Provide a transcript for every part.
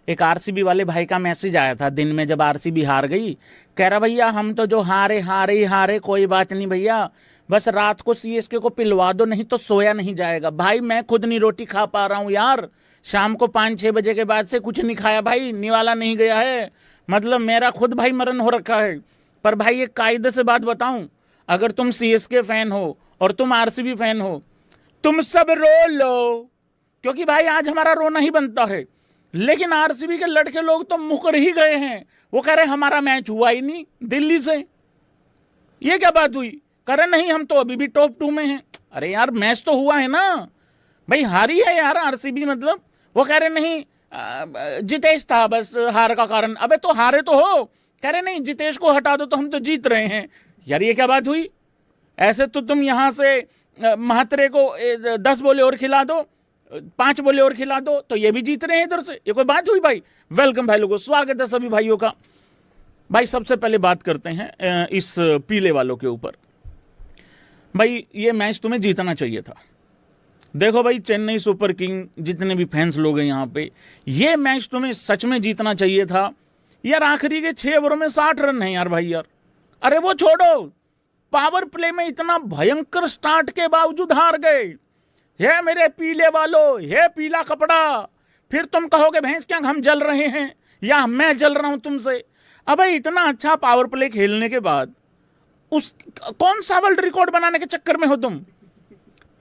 एक आरसीबी वाले भाई का मैसेज आया था दिन में जब आरसीबी हार गई। कह रहा भैया हम तो जो हारे हारे ही हारे, कोई बात नहीं भैया, बस रात को सीएसके को पिलवा दो, नहीं तो सोया नहीं जाएगा। भाई मैं खुद नहीं रोटी खा पा रहा हूं यार, शाम को 5-6 बजे के बाद से कुछ नहीं खाया भाई, निवाला नहीं गया है, मतलब मेरा खुद भाई मरण हो रखा है। पर भाई एक कायदे से बात बताऊं, अगर तुम सीएसके फैन हो और तुम आरसीबी फैन हो, तुम सब रो लो, क्योंकि भाई आज हमारा रोना ही बनता है। लेकिन आरसीबी के लड़के लोग तो मुकर ही गए हैं, वो कह रहे हमारा मैच हुआ ही नहीं दिल्ली से, ये क्या बात हुई? कह रहे नहीं हम तो अभी भी टॉप 2 में हैं। अरे यार मैच तो हुआ है ना भाई, हारी है यार आरसीबी, मतलब वो कह रहे नहीं जितेश था बस हार का कारण। अबे तो हारे तो हो, कह रहे नहीं जितेश को हटा दो तो हम तो जीत रहे हैं। यार ये क्या बात हुई? ऐसे तो तुम यहां से महात्रे को 10 बोले और खिला दो, 5 बोले और खिला दो, तो ये भी जीत रहे हैं इधर से, ये कोई बात हुई भाई? वेलकम भाई लोगों, स्वागत है सभी भाइयों का। भाई सबसे पहले बात करते हैं इस पीले वालों के ऊपर। भाई ये मैच तुम्हें जीतना चाहिए था। देखो भाई चेन्नई सुपर किंग जितने भी फैंस लोग हैं यहाँ पे, ये मैच तुम्हें सच में जीतना चाहिए था यार। आखिरी के 6 ओवरों में 60 रन है यार भाई यार। अरे वो छोड़ो, पावर प्ले में इतना भयंकर स्टार्ट के बावजूद हार गए। हे मेरे पीले वालों, हे पीला कपड़ा, फिर तुम कहोगे भैंस क्या हम जल रहे हैं या मैं जल रहा हूं तुमसे। अबे इतना अच्छा पावर प्ले खेलने के बाद उस कौन सा वर्ल्ड रिकॉर्ड बनाने के चक्कर में हो तुम?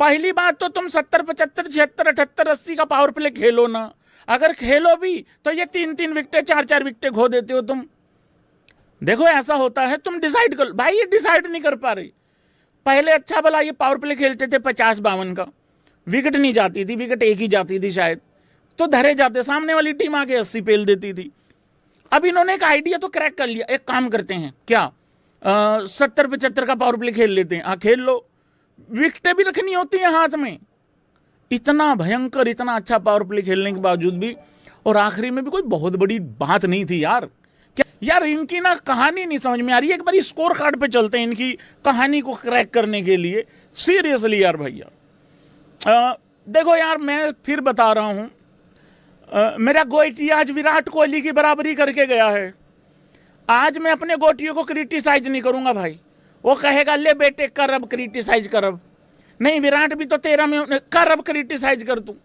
पहली बात तो तुम 70, 75, 76, 78, 80 का पावर प्ले खेलो ना। अगर खेलो भी तो ये 3-3 विकेटें 4-4 विकेटें खो देते हो तुम। देखो ऐसा होता है, तुम डिसाइड कर भाई, ये डिसाइड नहीं कर पा रही। पहले अच्छा भला ये पावर प्ले खेलते थे 50-52 का, विकेट नहीं जाती थी, विकेट एक ही जाती थी शायद, तो धरे जाते, सामने वाली टीम आके 80 पेल देती थी। अब इन्होंने एक आइडिया तो क्रैक कर लिया, एक काम करते हैं क्या, 70-75 का पावर प्ले खेल लेते हैं। हाँ खेल लो, विकेटें भी रखनी होती हैं हाथ में। इतना भयंकर, इतना अच्छा पावर प्ले खेलने के बावजूद भी, और आखिरी में भी कोई बहुत बड़ी बात नहीं थी यार। क्या यार इनकी ना कहानी नहीं समझ में आ रही है। एक बार स्कोर कार्ड पे चलते हैं इनकी कहानी को क्रैक करने के लिए, सीरियसली यार भैया। देखो यार मैं फिर बता रहा हूं, मेरा गोटी आज विराट कोहली की बराबरी करके गया है। आज मैं अपने गोटियों को क्रिटिसाइज नहीं करूंगा भाई, वो कहेगा ले बेटे कर अब क्रिटिसाइज कर, अब नहीं विराट भी तो 13 में कर, अब क्रिटिसाइज कर तू।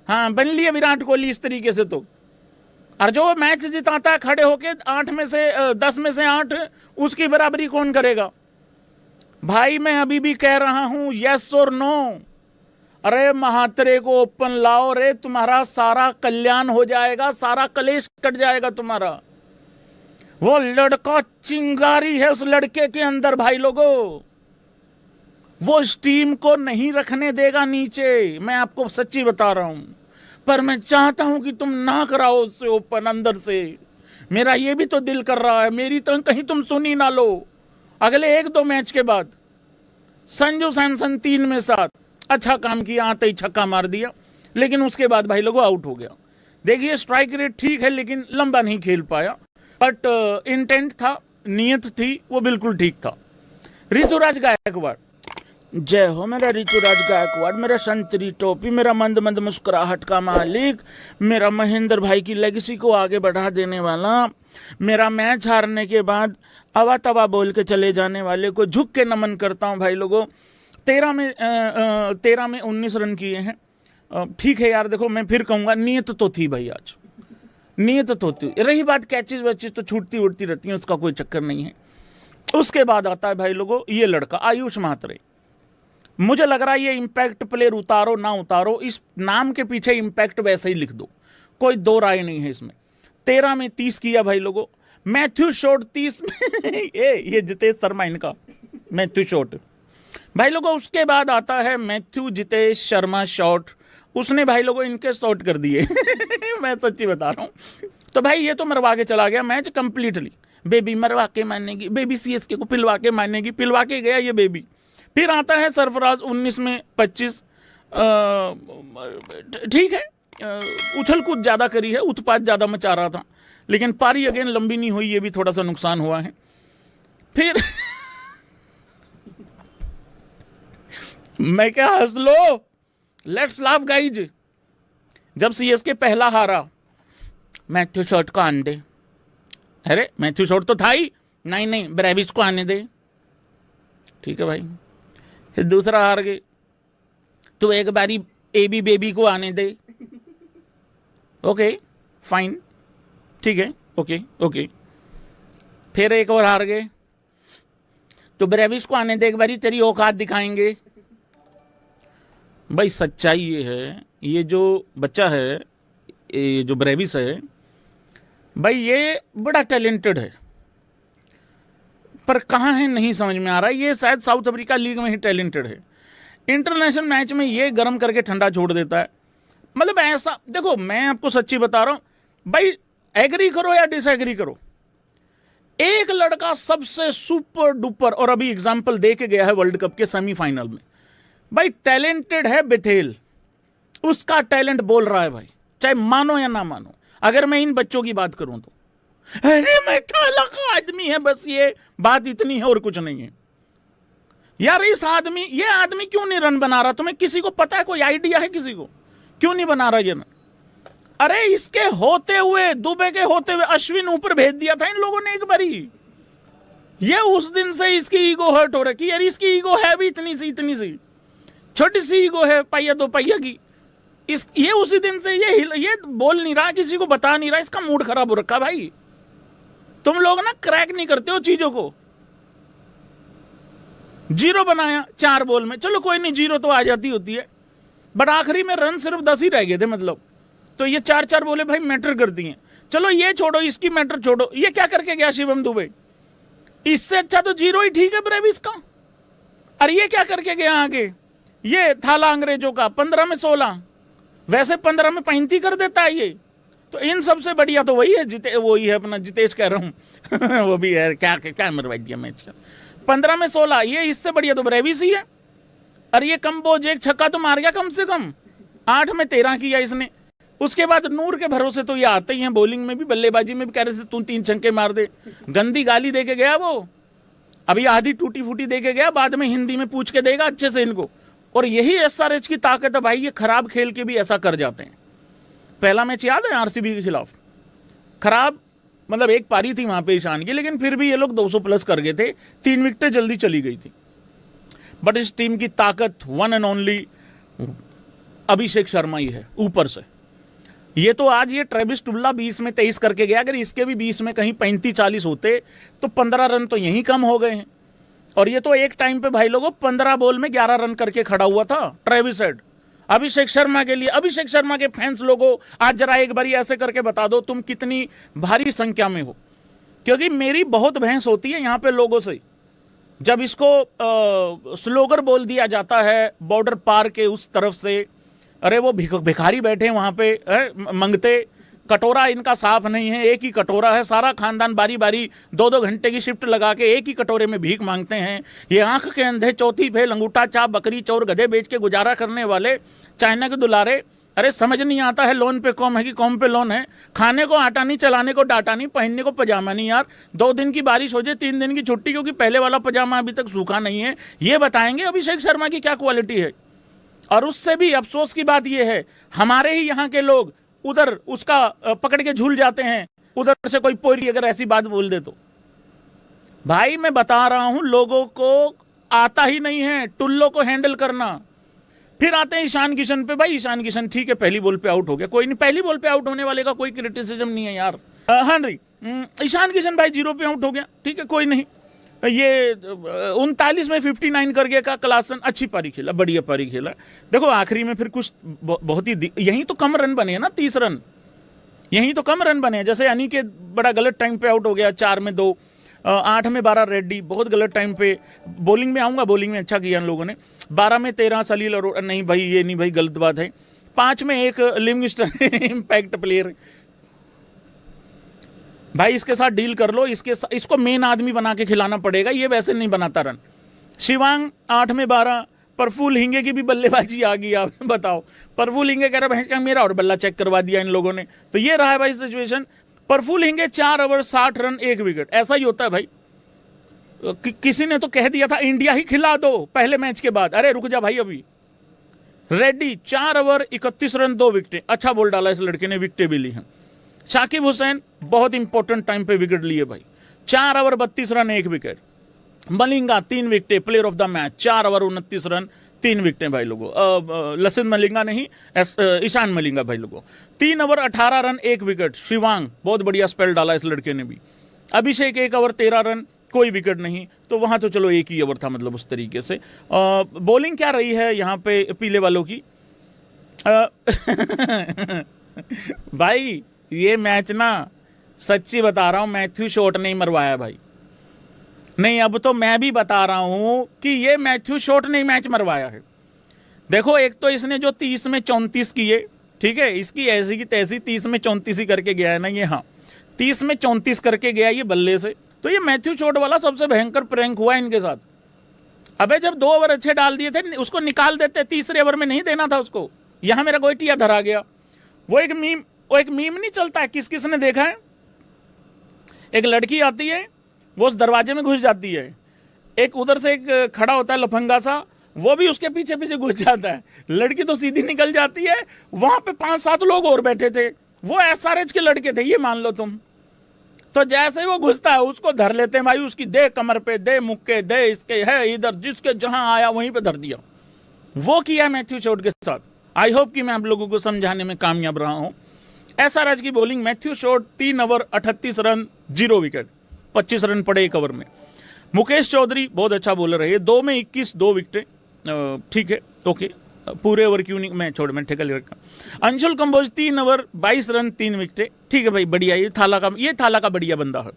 हाँ बन लिया विराट कोहली इस तरीके से तो। और जो मैच जिताता है खड़े होके 8 में से 10 में से 8, उसकी बराबरी कौन करेगा भाई? मैं अभी भी कह रहा हूं यस और नो। अरे महात्रे को ओपन लाओ रे, तुम्हारा सारा कल्याण हो जाएगा, सारा कलेश कट जाएगा तुम्हारा। वो लड़का चिंगारी है उस लड़के के अंदर भाई लोगों, वो इस टीम को नहीं रखने देगा नीचे, मैं आपको सच्ची बता रहा हूं। पर मैं चाहता हूं कि तुम ना कराओ उससे ओपन अंदर से, मेरा ये भी तो दिल कर रहा है, मेरी तो कहीं तुम सुनी ना लो। अगले 1-2 मैच के बाद संजू सैमसन 3 में 7 अच्छा काम किया, आते ही छक्का मार दिया, लेकिन उसके बाद भाई लोगों आउट हो गया। देखिए स्ट्राइक रेट ठीक है लेकिन लंबा नहीं खेल पाया, बट इंटेंट था, नीयत थी, वो बिल्कुल ठीक था। ऋतुराज गायकवाड़, जय हो मेरा ऋतुराज गायकवाड़, मेरा संतरी टोपी, मेरा मंद मंद मुस्कुराहट का मालिक, मेरा महेंद्र भाई की लेगेसी को आगे बढ़ा देने वाला, मेरा मैच हारने के बाद अवा तवा बोल के चले जाने वाले को झुक के नमन करता हूं भाई लोगों। 13 में 19 रन किए हैं, ठीक है यार। देखो मैं फिर कहूंगा नीयत तो थी भाई, आज नीयत तो थी। रही बात कैचेज वैचेज तो छूटती उड़ती रहती हैं, उसका कोई चक्कर नहीं है। उसके बाद आता है भाई लोगों ये लड़का आयुष म्हात्रे। मुझे लग रहा है ये इम्पैक्ट प्लेयर उतारो ना उतारो, इस नाम के पीछे इम्पैक्ट वैसे ही लिख दो, कोई दो राय नहीं है इसमें। 13 में 30 किया भाई लोगों। मैथ्यू शॉट 30 में ये जितेश शर्मा इनका मैथ्यू शॉट भाई लोगों। उसके बाद आता है मैथ्यू जितेश शर्मा शॉट, उसने भाई लोगों इनके शॉट कर दिए मैं सच्ची बता रहा हूं। तो भाई ये तो मरवा के चला गया मैच कंप्लीटली, बेबी मरवा के मानेगी, बेबी सीएसके को पिलवा के मानेगी, पिलवा के गया ये बेबी। फिर आता है सरफराज 19 में 25, ठीक है, उछल कूद ज्यादा करी है, उत्पात ज्यादा मचा रहा था, लेकिन पारी अगेन लंबी नहीं हुई, ये भी थोड़ा सा नुकसान हुआ है। फिर मैं क्या हंस लो, लेट्स लाफ गाइज। जब सीएसके पहला हारा, मैथ्यू शॉट को आने दे। अरे मैथ्यू शॉट तो था ही, नहीं नहीं ब्रेविस को आने दे। ठीक है भाई। फिर दूसरा हार गए, तो एक बारी एबी बेबी को आने दे। ओके फाइन, ठीक है, ओके ओके। फिर एक और हार गए, तो ब्रेविस को आने दे एक बारी, तेरी औकात दिखाएंगे। भाई सच्चाई ये है, ये जो बच्चा है, ये जो ब्रेविस है भाई, ये बड़ा टैलेंटेड है, पर कहाँ है नहीं समझ में आ रहा है। ये शायद साउथ अफ्रीका लीग में ही टैलेंटेड है। इंटरनेशनल मैच में ये गर्म करके ठंडा छोड़ देता है। मतलब ऐसा देखो, मैं आपको सच्ची बता रहा हूं भाई, एग्री करो या डिसएग्री करो, एक लड़का सबसे सुपर डुपर, और अभी एग्जांपल दे के गया है वर्ल्ड कप के सेमीफाइनल में, भाई टैलेंटेड है बेथेल, उसका टैलेंट बोल रहा है भाई, चाहे मानो या ना मानो। अगर मैं इन बच्चों की बात करूं तो अरे मैं काला का आदमी है, बस ये बात इतनी है और कुछ नहीं है। यार इस आदमी, ये आदमी क्यों नहीं रन बना रहा? तुम्हें किसी को पता है, कोई आइडिया है किसी को क्यों नहीं बना रहा ये रन? अरे इसके होते हुए, दुबे के होते हुए अश्विन ऊपर भेज दिया था इन लोगों ने एक बारी। ये उस दिन से इसकी ईगो हर्ट हो रही है। यार इसकी ईगो है भी इतनी सी छोटी सी ईगो है, पहिया दो पहिया की। ये उसी दिन से ये बोल नहीं रहा, किसी को बता नहीं रहा, इसका मूड खराब हो रखा भाई। तुम लोग ना क्रैक नहीं करते हो चीजों को। 0 बनाया 4 बॉल में, चलो कोई नहीं, 0 तो आ जाती होती है, बट आखिरी में रन सिर्फ 10 ही रह गए थे, मतलब तो ये 4 बोले भाई मैटर करती हैं। चलो ये छोड़ो, इसकी मैटर छोड़ो, ये क्या करके गया शिवम दुबे? इससे अच्छा तो 0 ही ठीक है ब्रेविस का। अरे ये क्या करके गया आगे? ये थाला अंग्रेजों का 15 में 16, वैसे 15 में 35 कर देता है ये। तो इन सबसे बढ़िया तो वही है, वही है अपना जितेश कह रहा हूं वो भी है, क्या मरवा दिया मैच का, 15 में 16, ये इससे बढ़िया तो ब्रेविस ही है। अरे ये कंबोज एक छक्का तो मार गया कम से कम, 8 में 13 किया इसने। उसके बाद नूर के भरोसे तो ये आते ही हैं, बॉलिंग में भी बल्लेबाजी में भी कह रहे थे तू 3 छक्के मार दे। गंदी गाली दे के गया वो, अभी आधी टूटी फूटी दे के गया, बाद में हिंदी में पूछ के देगा अच्छे से इनको। और यही एसआरएच की ताकत है भाई, ये खराब खेल के भी ऐसा कर जाते हैं। पहला मैच याद है आरसीबी के खिलाफ, खराब मतलब एक पारी थी वहां पे ईशान की, लेकिन फिर भी ये लोग 200 प्लस कर गए थे, 3 विकेटें जल्दी चली गई थी। बट इस टीम की ताकत one and only Abhishek Sharma ही है ऊपर से। ये तो आज ये ट्रेविस टुल्ला 20 में 23 करके गया, अगर इसके भी 20 में कहीं 35-40 होते तो 15 रन तो यहीं कम हो गए हैं। और ये तो एक टाइम पे भाई लोगों 15 बॉल में 11 रन करके खड़ा हुआ था ट्रेविस हेड अभिषेक शर्मा के लिए। अभिषेक शर्मा के फैंस लोगों, आज जरा एक बारी ऐसे करके बता दो तुम कितनी भारी संख्या में हो, क्योंकि मेरी बहुत बहस होती है यहाँ पे लोगों से। जब इसको स्लोगर बोल दिया जाता है बॉर्डर पार के उस तरफ से, अरे वो भिखारी बैठे वहां पे मंगते, कटोरा इनका साफ नहीं है, एक ही कटोरा है, सारा खानदान बारी बारी 2-2 घंटे की शिफ्ट लगा के एक ही कटोरे में भीख मांगते हैं। ये आंख के अंधे, चौथी फेल, अंगूठा चाप, बकरी चौर, गधे बेच के गुजारा करने वाले चाइना के दुलारे। अरे समझ नहीं आता है लोन पे कॉम है कि कॉम पे लोन है। खाने को आटा नहीं, चलाने को डाटा नहीं, पहनने को पजामा नहीं। यार 2 दिन की बारिश हो जाए, 3 दिन की छुट्टी, क्योंकि पहले वाला पजामा अभी तक सूखा नहीं है। ये बताएंगे अभिषेक शर्मा की क्या क्वालिटी है। और उससे भी अफसोस की बात यह है, हमारे ही यहाँ के लोग उधर उसका पकड़ के झूल जाते हैं, उधर से कोई पोरी अगर ऐसी बात बोल दे तो। भाई मैं बता रहा हूं, लोगों को आता ही नहीं है टुल्लो को हैंडल करना। फिर आते हैं ईशान किशन पे। भाई ईशान किशन ठीक है, पहली बॉल पे आउट हो गया, कोई नहीं, पहली बॉल पे आउट होने वाले का कोई क्रिटिसिज्म नहीं है यार। हाँ जी, ईशान किशन भाई 0 पे आउट हो गया, ठीक है कोई नहीं। ये 39 में 59 कर गया का क्लासन, अच्छी पारी खेला, बढ़िया पारी खेला। देखो आखिरी में फिर कुछ बहुत ही, यहीं तो कम रन बने हैं ना, 30 रन, यहीं तो कम रन बने हैं। जैसे यानी कि बड़ा गलत टाइम पे आउट हो गया, 4 में 2, 8 में 12 रेड्डी, बहुत गलत टाइम पे। बॉलिंग में आऊंगा, बॉलिंग में अच्छा किया इन लोगों ने। 12 में 13 सलील और नहीं भाई, ये नहीं भाई, गलत बात है। 5 में 1 लिविंगस्टन इम्पैक्ट प्लेयर। भाई इसके साथ डील कर लो, इसको मेन आदमी बना के खिलाना पड़ेगा, ये वैसे नहीं बनाता रन। शिवांग 8 में 12, प्रफुल्ल हिंगे की भी बल्लेबाजी आ गई। आप बताओ, प्रफुल्ल हिंगे कह रहा है मेरा और बल्ला चेक करवा दिया इन लोगों ने। तो ये रहा है भाई situation. Prafull Hinge 4 over 60 run 1 wicket, ऐसा ही होता है भाई। किसी ने तो कह दिया था इंडिया ही खिला दो पहले मैच के बाद, अरे रुक जा भाई अभी। रेड्डी 4 ओवर 31 रन 2 विकेटें, अच्छा बॉल डाला इस लड़के ने, विकेटें भी ली हैं। शाकिब हुसैन बहुत इंपॉर्टेंट टाइम पे विकेट लिए भाई, 4 over 32 run 1 wicket. Malinga 3 wicket, player of the match, 4 over 29 run 3 विकेटें भाई लोगों। लसित मलिंगा नहीं, ईशान मलिंगा भाई लोगों, 3 ओवर 18 रन 1 विकेट। शिवांग बहुत बढ़िया स्पेल डाला इस लड़के ने भी। अभिषेक 1 ओवर 13 रन, कोई विकेट नहीं, तो वहां तो चलो एक ही ओवर था, मतलब उस तरीके से। बॉलिंग क्या रही है यहाँ पे पीले वालों की? भाई ये मैच ना, सच्ची बता रहा हूं, मैथ्यू शॉट नहीं मरवाया भाई। नहीं, अब तो मैं भी बता रहा हूं कि ये मैथ्यू शॉट नहीं मैच मरवाया है। देखो, एक तो इसने जो 30 में 34 किए, ठीक है, इसकी ऐसी की तैसी 30 में 34 ही करके गया है ना ये। हाँ, 30 में 34 करके गया ये बल्ले से। तो ये मैथ्यू शॉट वाला सबसे भयंकर प्रैंक हुआ इनके साथ। अबे जब 2 ओवर अच्छे डाल दिए थे, उसको निकाल देते, तीसरे ओवर में नहीं देना था उसको। यहां मेरा गोइटिया धरा गया। वो एक मीम नहीं चलता है, किस किस ने देखा है? एक लड़की आती है, वो उस दरवाजे में घुस जाती है, एक उधर से एक खड़ा होता है लफंगा सा, वो भी उसके पीछे पीछे घुस जाता है। लड़की तो सीधी निकल जाती है। वहां पे 5-7 लोग और बैठे थे, वो एसआरएच के लड़के थे, ये मान लो तुम। तो जैसे ही वो घुसता है, उसको धर लेते हैं भाई, उसकी दे कमर पे, दे मुक्के, दे इसके है इधर, जिसके जहां आया वहीं पे धर दिया। वो किया मैथ्यू शॉट के साथ। आई होप कि मैं आप लोगों को समझाने में कामयाब रहा हूं। एसआरएच की bowling, Matthew Short 3 over 38 run 0 wicket, 25 run पड़े 1 ओवर में। मुकेश चौधरी बहुत अच्छा बॉलर है, ये 2 में 21 2 विकेटें, ठीक है, ओके, पूरे ओवर क्यों नहीं, मैं छोड़, मैं ठेका ले रखा। अंशुल कंबोज 3 ओवर 22 रन 3 विकेटें, ठीक है भाई, बढ़िया। ये थाला का बढ़िया बंदा है।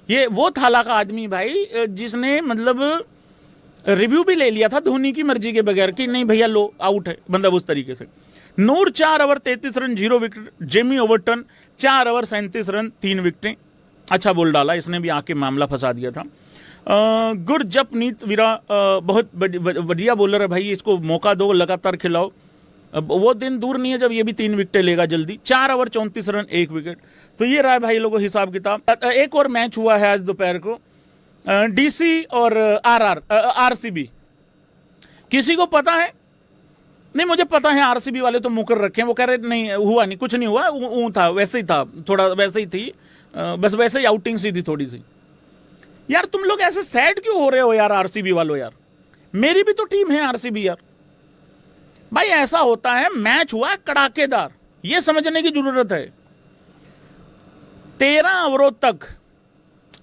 ये वो थाला का आदमी भाई जिसने मतलब रिव्यू भी ले लिया था धोनी की मर्जी के बगैर कि नहीं भैया लो, आउट है बंदा, उस तरीके से। नूर 4 over 33 run 0 wicket. Jamie Overton 4 over 37 run 3 विकेटें, अच्छा बॉल डाला, इसने भी आके मामला फंसा दिया था। गुरजपनीत वीरा बहुत बढ़िया बॉलर है भाई, इसको मौका दो, लगातार खिलाओ। वो दिन दूर नहीं है जब ये भी 3 विकेटें लेगा जल्दी। 4 ओवर 34 रन 1 विकेट। तो ये रहा भाई लोगों हिसाब किताब। एक और मैच हुआ है आज दोपहर को, डीसी और आरसीबी। किसी को पता है? नहीं, मुझे पता है, आरसीबी वाले तो मुकर रखे हैं, वो कह रहे नहीं हुआ नहीं, कुछ नहीं हुआ, ऊं था, वैसे ही था, थोड़ा वैसे ही थी, बस वैसे ही आउटिंग सी थी थोड़ी सी। यार तुम लोग ऐसे सैड क्यों हो रहे हो यार आरसीबी वालों? यार मेरी भी तो टीम है आरसीबी यार। भाई ऐसा होता है, मैच हुआ कड़ाकेदार, ये समझने की जरूरत है। 13 ओवरों तक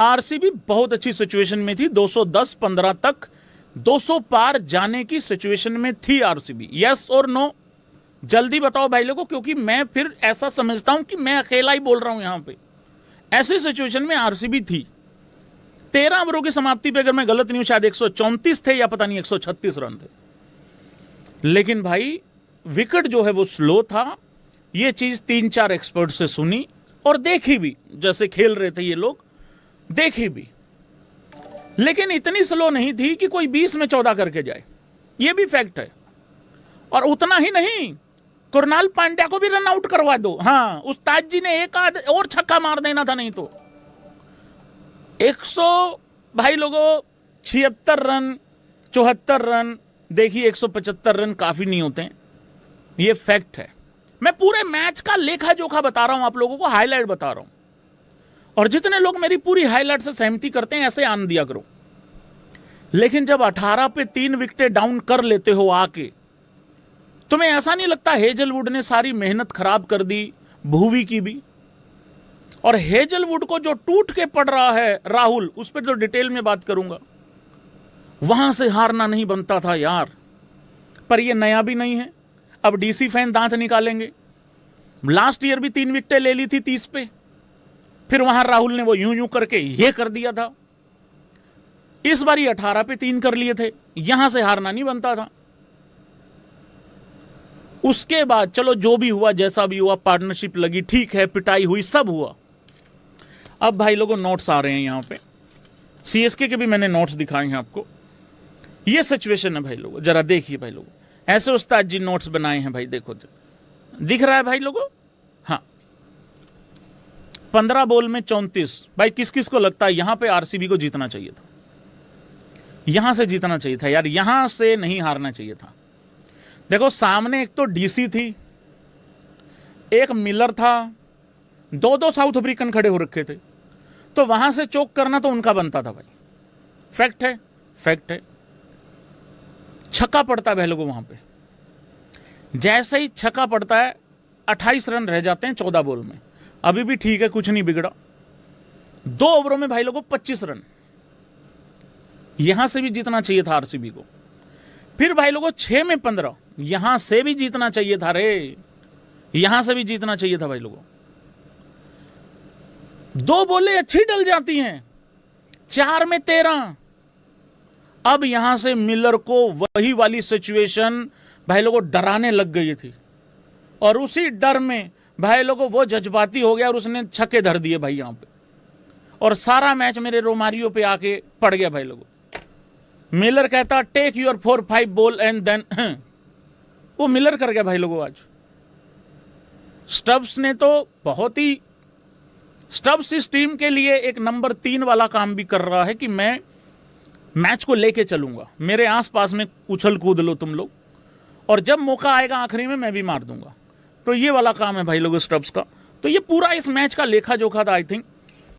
आरसीबी बहुत अच्छी सिचुएशन में थी, 210-15 तक 200 पार जाने की सिचुएशन में थी आरसीबी। यस और नो? जल्दी बताओ भाई लोगों, क्योंकि मैं फिर ऐसा समझता हूं कि मैं अकेला ही बोल रहा हूं यहां पे। ऐसी सिचुएशन में आरसीबी थी। 13 ओवरों की समाप्ति पे अगर मैं गलत नहीं हूं, शायद 134 थे या पता नहीं 136 रन थे। लेकिन भाई विकेट जो है वो स्लो था। ये चीज 3-4 एक्सपर्ट से सुनी और देखी भी, जैसे खेल रहे थे ये लोग, देखी भी। लेकिन इतनी स्लो नहीं थी कि कोई 20 में 14 करके जाए, ये भी फैक्ट है। और उतना ही नहीं, कुरनाल पांड्या को भी रन आउट करवा दो। हाँ, उस्ताद जी ने एक आध और छक्का मार देना था, नहीं तो 100 भाई लोगों 76 रन 74 रन, देखिए 175 रन काफी नहीं होते हैं, ये फैक्ट है। मैं पूरे मैच का लेखा जोखा बता रहा हूं आप लोगों को, हाईलाइट बता रहा हूं। और जितने लोग मेरी पूरी हाईलाइट से सहमति करते हैं, ऐसे आन दिया करो। लेकिन जब 18 पे 3 विकेटें डाउन कर लेते हो आके, तुम्हें ऐसा नहीं लगता हेजलवुड ने सारी मेहनत खराब कर दी, भुवी की भी? और हेजलवुड को जो टूट के पड़ रहा है राहुल, उस पर जो डिटेल में बात करूंगा, वहां से हारना नहीं बनता था यार। पर ये नया भी नहीं है, अब डीसी फैन दांत निकालेंगे। लास्ट ईयर भी 3 विकेटें ले ली थी 30 पे, फिर वहां राहुल ने वो यूं यूं करके ये कर दिया था। इस बार 18 पे 3 कर लिए थे, यहां से हारना नहीं बनता था। उसके बाद चलो जो भी हुआ, जैसा भी हुआ, पार्टनरशिप लगी, ठीक है, पिटाई हुई, सब हुआ। अब भाई लोगों नोट्स आ रहे हैं यहां पे, सीएसके के भी मैंने नोट्स दिखाए हैं आपको। ये सिचुएशन है भाई लोगों, जरा देखिए भाई लोगों, ऐसे उस्ताद जी नोट्स बनाए हैं भाई, देखो दिख रहा है भाई लोगों। हाँ, 15 बॉल में 34। भाई किस किस को लगता है यहां पे आरसीबी को जीतना चाहिए था? यहां से जीतना चाहिए था यार, यहां से नहीं हारना चाहिए था। देखो सामने एक तो डीसी थी, एक मिलर था, दो दो साउथ अफ्रीकन खड़े हो रखे थे, तो वहां से चोक करना तो उनका बनता था भाई। फैक्ट है, फैक्ट है। छक्का पड़ता है भाई लोगों वहां पे, जैसे ही छक्का पड़ता है 28 रन रह जाते हैं 14 बॉल में। अभी भी ठीक है, कुछ नहीं बिगड़ा। 2 ओवरों में भाई लोगों 25 रन, यहां से भी जीतना चाहिए था आरसीबी को। फिर भाई लोगों 6 में 15, यहां से भी जीतना चाहिए था रे, यहां से भी जीतना चाहिए था भाई लोगों। 2 बॉलें अच्छी डल जाती हैं, 4 में 13। अब यहां से मिलर को वही वाली सिचुएशन भाई लोगों डराने लग गई थी, और उसी डर में भाई लोगों वो जज्बाती हो गया और उसने छक्के धर दिए भाई यहां पे, और सारा मैच मेरे रोमारियो पे आके पड़ गया भाई लोगों। मिलर कहता take your 4-5 ball and then, वो मिलर कर गया भाई लोगों आज। स्टब्स ने तो बहुत ही, स्टब्स इस टीम के लिए एक नंबर 3 वाला काम भी कर रहा है कि मैं मैच को लेके चलूंगा, मेरे आसपास में उछल कूद लो तुम लोग, और जब मौका आएगा आखिरी में मैं भी मार दूंगा। तो ये वाला काम है भाई लोगों स्टब्स का। तो ये पूरा इस मैच का लेखा जोखा था आई थिंक।